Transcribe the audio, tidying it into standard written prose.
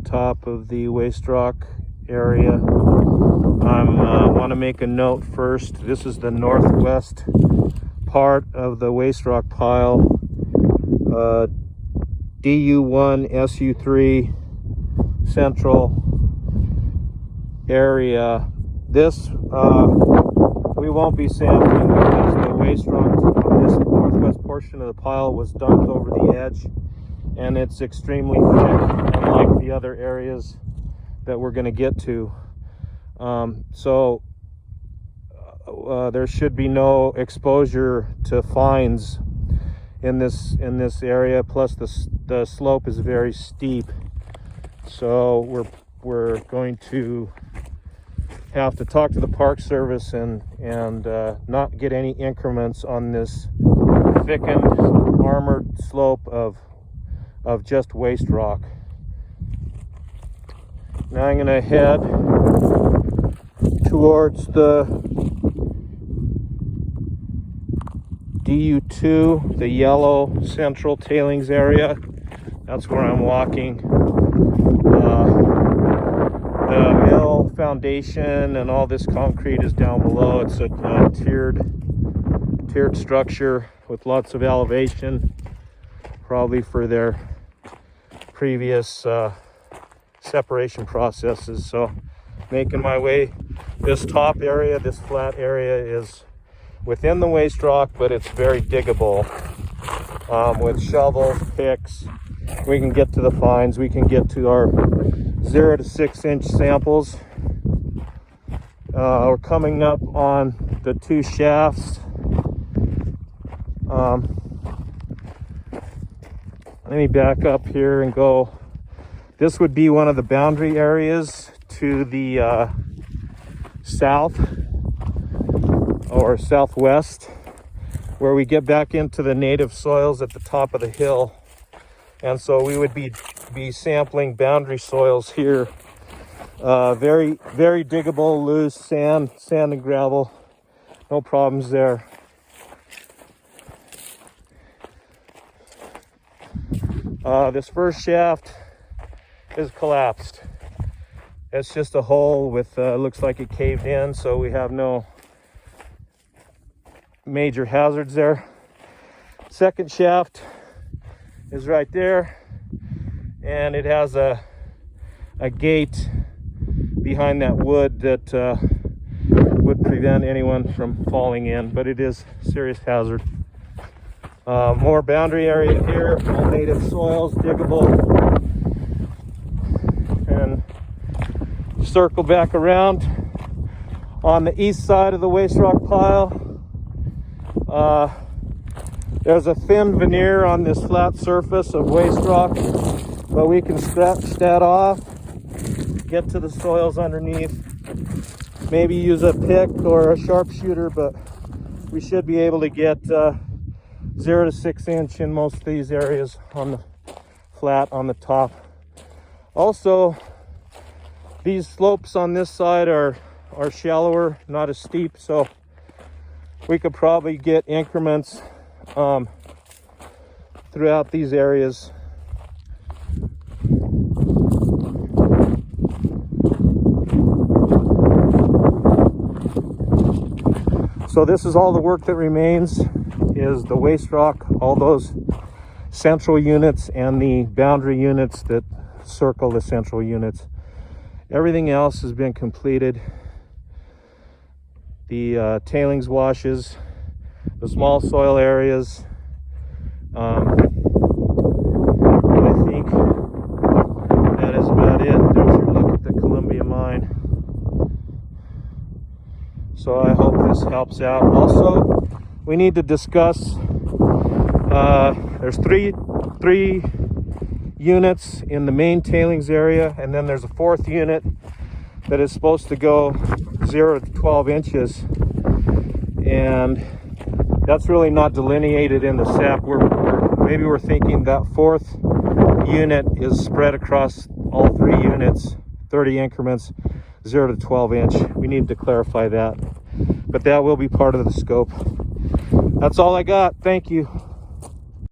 Top of the waste rock area. I want to make a note first. This is the northwest part of the waste rock pile. DU1, SU3 central area. This we won't be sampling because the waste rock on this northwest portion of the pile was dumped over the edge, and it's extremely thick, unlike the other areas that we're going to get to. So there should be no exposure to fines in this area. Plus the slope is very steep, so we're going to have to talk to the Park Service and not get any increments on this thickened armored slope of just waste rock. Now I'm going to head towards the DU2, the yellow central tailings area. That's where I'm walking. The mill foundation and all this concrete is down below. It's a tiered structure with lots of elevation, probably for their previous separation processes. So making my way, this top area, this flat area is within the waste rock, but it's very diggable. With shovels, picks, we can get to the fines. We can get to our 0 to 6 inch samples. We're coming up on the 2 shafts. Let me back up here and go. This would be one of the boundary areas to the south or southwest, where we get back into the native soils at the top of the hill. And so we would be sampling boundary soils here. Very diggable, loose sand and gravel. No problems there. This first shaft is collapsed. It's just a hole with, looks like it caved in, so we have no major hazards there. Second shaft is right there, and it has a gate behind that wood that would prevent anyone from falling in, but it is a serious hazard. More boundary area here, all native soils, diggable, and circle back around on the east side of the waste rock pile. There's a thin veneer on this flat surface of waste rock, but we can scratch that off, get to the soils underneath, maybe use a pick or a sharpshooter, but we should be able to get 0 to 6 inch in most of these areas on the flat on the top. Also, these slopes on this side are shallower, not as steep, so we could probably get increments throughout these areas. So this is all the work that remains, is the waste rock, all those central units and the boundary units that circle the central units. Everything else has been completed. The tailings washes, the small soil areas. I think that is about it. There's your look at the Columbia mine. So I hope this helps out. Also, we need to discuss, there's three units in the main tailings area, and then there's a 4th unit that is supposed to go 0 to 12 inches, and that's really not delineated in the SAP. Maybe we're thinking that 4th unit is spread across all 3 units, 30 increments, 0 to 12 inch. We need to clarify that, but that will be part of the scope. That's all I got. Thank you.